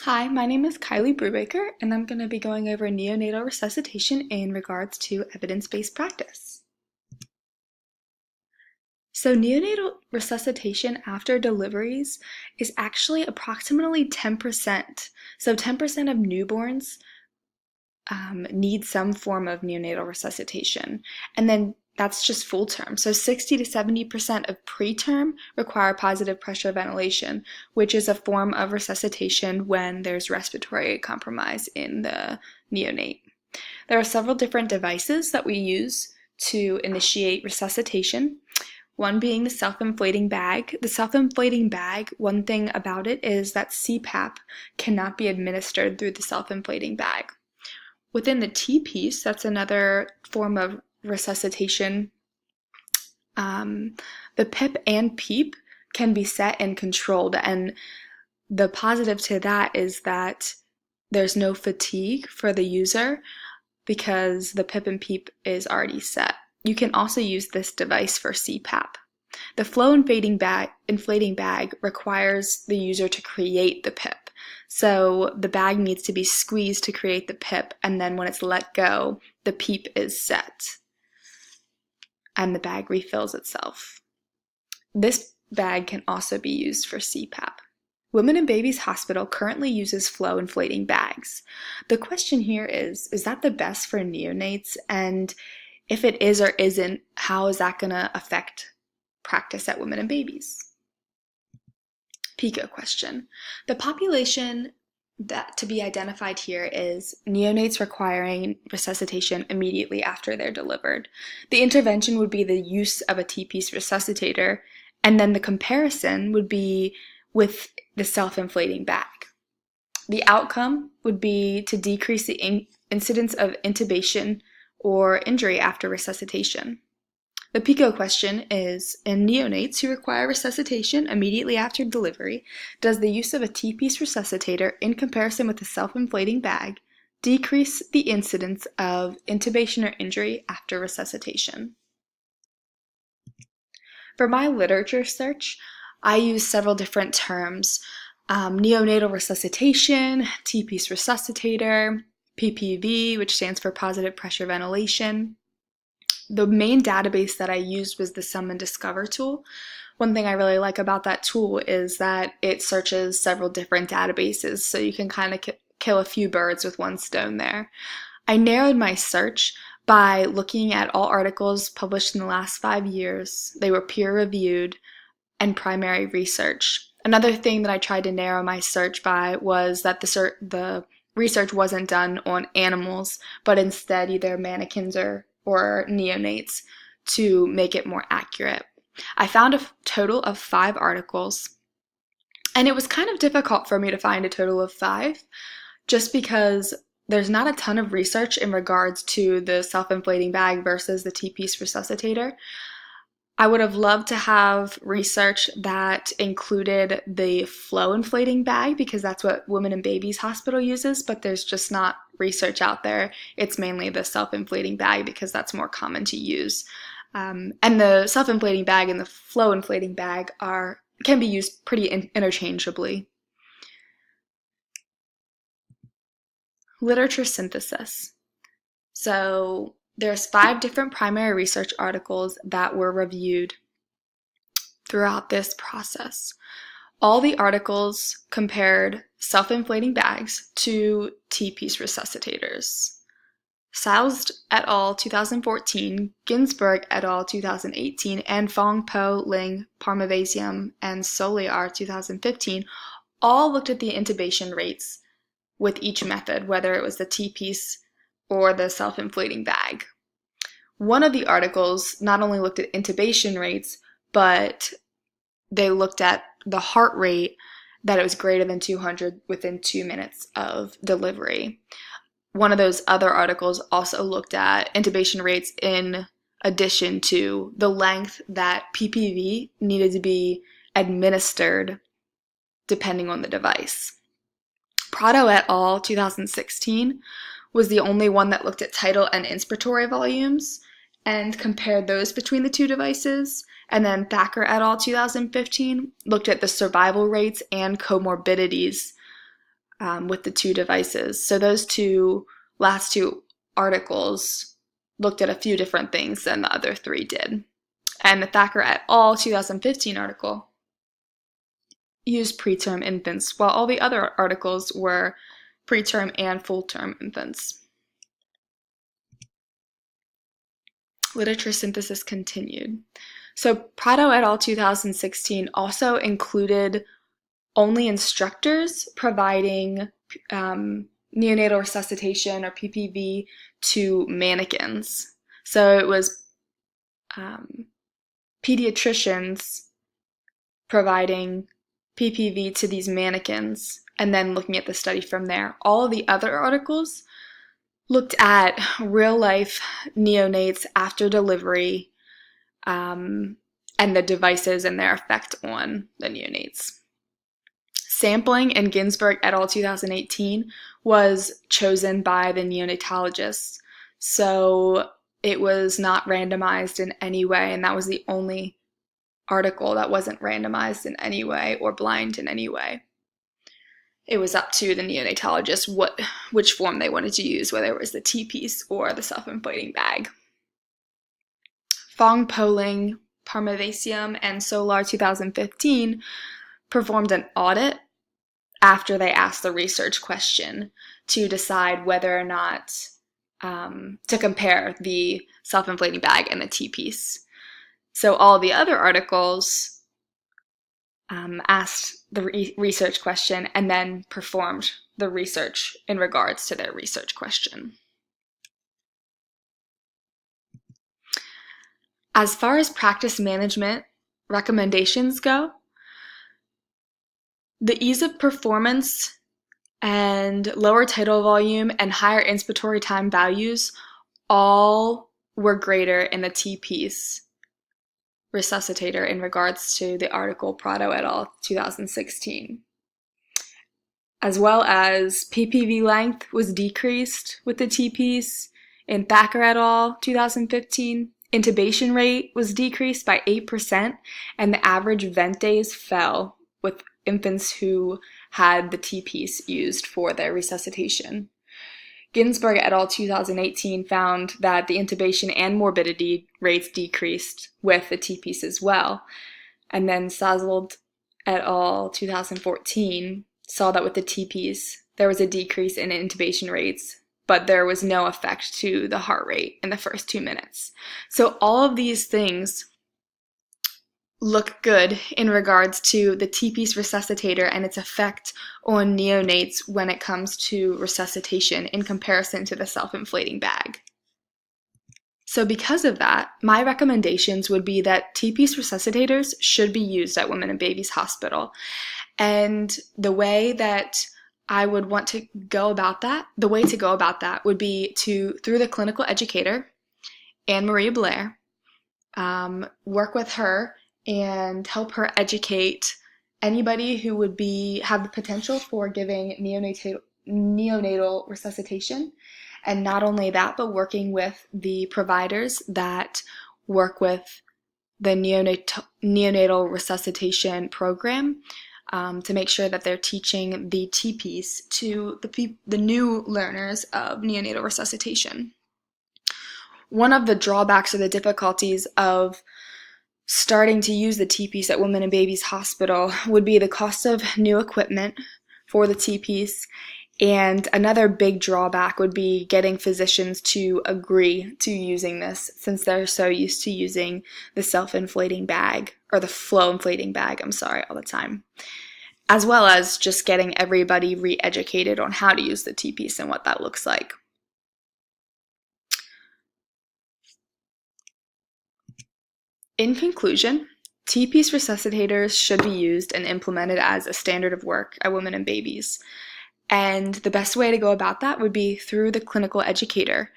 Hi, my name is Kylie Brubaker, and I'm going to be going over neonatal resuscitation in regards to evidence-based practice. So neonatal resuscitation after deliveries is actually approximately 10%. So 10% of newborns need some form of neonatal resuscitation. And then that's just full term. So 60 to 70% of preterm require positive pressure ventilation, which is a form of resuscitation when there's respiratory compromise in the neonate. There are several different devices that we use to initiate resuscitation. One being the self-inflating bag. The self-inflating bag, one thing about it is that CPAP cannot be administered through the self-inflating bag. Within the T-piece, that's another form of resuscitation. The PIP and PEEP can be set and controlled, and the positive to that is that there's no fatigue for the user because the PIP and PEEP is already set. You can also use this device for CPAP. The flow inflating bag requires the user to create the PIP. So the bag needs to be squeezed to create the PIP, and then when it's let go, the PEEP is set, and the bag refills itself. This bag can also be used for CPAP. Women and Babies Hospital currently uses flow inflating bags. The question here is that the best for neonates? And if it is or isn't, how is that going to affect practice at Women and Babies? PICO question. The population that to be identified here is neonates requiring resuscitation immediately after they're delivered. The intervention would be the use of a T-piece resuscitator, and then the comparison would be with the self-inflating bag. The outcome would be to decrease the incidence of intubation or injury after resuscitation. The PICO question is, in neonates who require resuscitation immediately after delivery, does the use of a T-piece resuscitator in comparison with a self-inflating bag decrease the incidence of intubation or injury after resuscitation? For my literature search, I use several different terms: neonatal resuscitation, T-piece resuscitator, PPV, which stands for positive pressure ventilation. The main database that I used was the Sum and Discover tool. One thing I really like about that tool is that it searches several different databases, so you can kind of kill a few birds with one stone there. I narrowed my search by looking at all articles published in the last 5 years. They were peer-reviewed and primary research. Another thing that I tried to narrow my search by was that the research wasn't done on animals, but instead either mannequins or neonates to make it more accurate. I found a total of 5 articles, and it was kind of difficult for me to find a total of 5 just because there's not a ton of research in regards to the self-inflating bag versus the T-piece resuscitator. I would have loved to have research that included the flow inflating bag because that's what Women and Babies Hospital uses, but there's just not research out there. It's mainly the self-inflating bag because that's more common to use. And the self-inflating bag and the flow inflating bag can be used pretty interchangeably. Literature synthesis. So there's 5 different primary research articles that were reviewed throughout this process. All the articles compared self-inflating bags to T-piece resuscitators. Salzd et al. 2014, Ginsberg et al. 2018, and Fong, Po, Ling, Parmavasiam, and Soliar 2015 all looked at the intubation rates with each method, whether it was the T-piece or the self-inflating bag. One of the articles not only looked at intubation rates, but they looked at the heart rate, that it was greater than 200 within 2 minutes of delivery. One of those other articles also looked at intubation rates in addition to the length that PPV needed to be administered depending on the device. Prado et al. 2016 was the only one that looked at tidal and inspiratory volumes and compared those between the 2 devices. And then Thacker et al. 2015 looked at the survival rates and comorbidities with the two devices. So those last two articles looked at a few different things than the other three did. And the Thacker et al. 2015 article used preterm infants, while all the other articles were preterm and full-term infants. Literature synthesis continued. So Prado et al. 2016 also included only instructors providing neonatal resuscitation, or PPV, to mannequins. So it was pediatricians providing PPV to these mannequins and then looking at the study from there. All of the other articles looked at real-life neonates after delivery and the devices and their effect on the neonates. Sampling in Ginsburg et al. 2018 was chosen by the neonatologists, so it was not randomized in any way, and that was the only article that wasn't randomized in any way or blind in any way. It was up to the neonatologist which form they wanted to use, whether it was the T-piece or the self-inflating bag. Fong, Poling, Parmavasium, and Solar 2015 performed an audit after they asked the research question to decide whether or not to compare the self-inflating bag and the T-piece. So all the other articles asked the research question and then performed the research in regards to their research question. As far as practice management recommendations go, the ease of performance and lower tidal volume and higher inspiratory time values all were greater in the T-piece resuscitator in regards to the article Prado et al. 2016. As well as PPV length was decreased with the T-piece in Thacker et al. 2015. Intubation rate was decreased by 8%, and the average vent days fell with infants who had the T-piece used for their resuscitation. Ginsburg et al. 2018 found that the intubation and morbidity rates decreased with the T-piece as well. And then Sazlold et al. 2014 saw that with the T-piece, there was a decrease in intubation rates, but there was no effect to the heart rate in the first 2 minutes. So all of these things look good in regards to the T-piece resuscitator and its effect on neonates when it comes to resuscitation in comparison to the self-inflating bag. So because of that, my recommendations would be that T-piece resuscitators should be used at Women and Babies Hospital. And the way that I would want to go about that, the way to go about that would be through the clinical educator, Anne Marie Blair, work with her and help her educate anybody who would have the potential for giving neonatal resuscitation. And not only that, but working with the providers that work with the neonatal resuscitation program to make sure that they're teaching the T-piece to the new learners of neonatal resuscitation. One of the drawbacks or the difficulties of starting to use the T-piece at Women and Babies Hospital would be the cost of new equipment for the T-piece, and another big drawback would be getting physicians to agree to using this, since they're so used to using the self-inflating bag, or the flow inflating bag, all the time, as well as just getting everybody re-educated on how to use the T-piece and what that looks like. In conclusion, T-piece resuscitators should be used and implemented as a standard of work at Women and Babies. And the best way to go about that would be through the clinical educator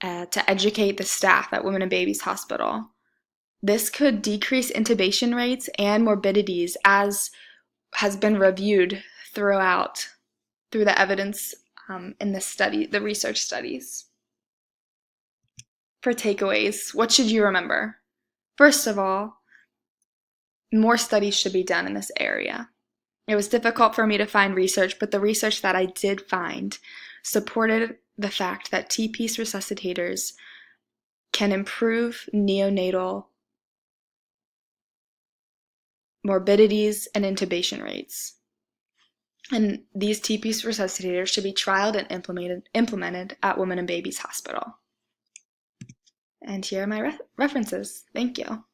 to educate the staff at Women and Babies Hospital. This could decrease intubation rates and morbidities, as has been reviewed through the evidence in the research studies. For takeaways, what should you remember? First of all, more studies should be done in this area. It was difficult for me to find research, but the research that I did find supported the fact that T-piece resuscitators can improve neonatal morbidities and intubation rates. And these T-piece resuscitators should be trialed and implemented at Women and Babies Hospital. And here are my references. Thank you.